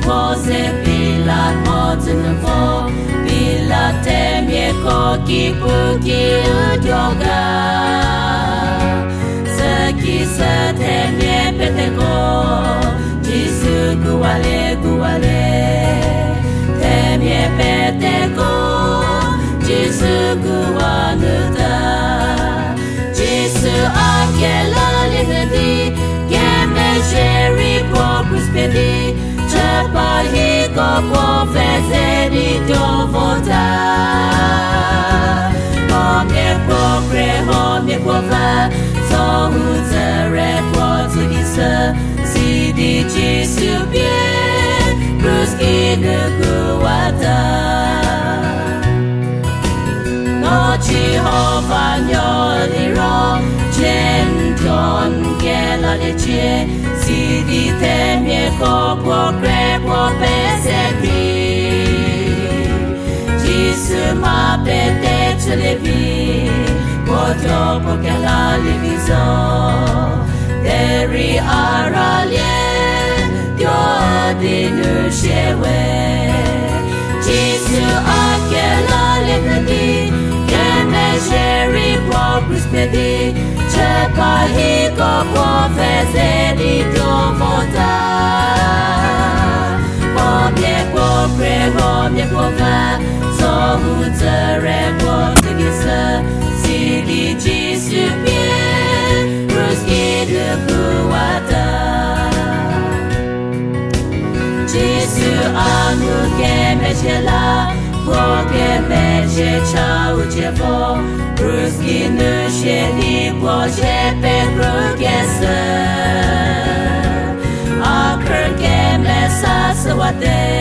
Pose pila motunfo Pila temye koki puki udyoga Seki se temye peteko Jisu guale guale Temye peteko Jisu guanuta Jisu akela lienyii Geme sheri po prosperi Pahi ko profese di dovota Homie propre, homie prova So utere portugisa Si di Jisu bien Bruski de guata No Jehovah nyoliro Genton gela leche Si di temie ko propre Jisu ma pete celebi Podo poke la livizo Deri aralie Dio di nushewe Jisu akela lienyii Keme sheri propus pedi Cepahi ko profese di dovota Homie prova So utere portugisa Si di Jisu bien Ruski de buata Jisu anu keme chela Poke meche cha uchevo Ruski nu sheli poche pe krugesa Akr keme sa sawate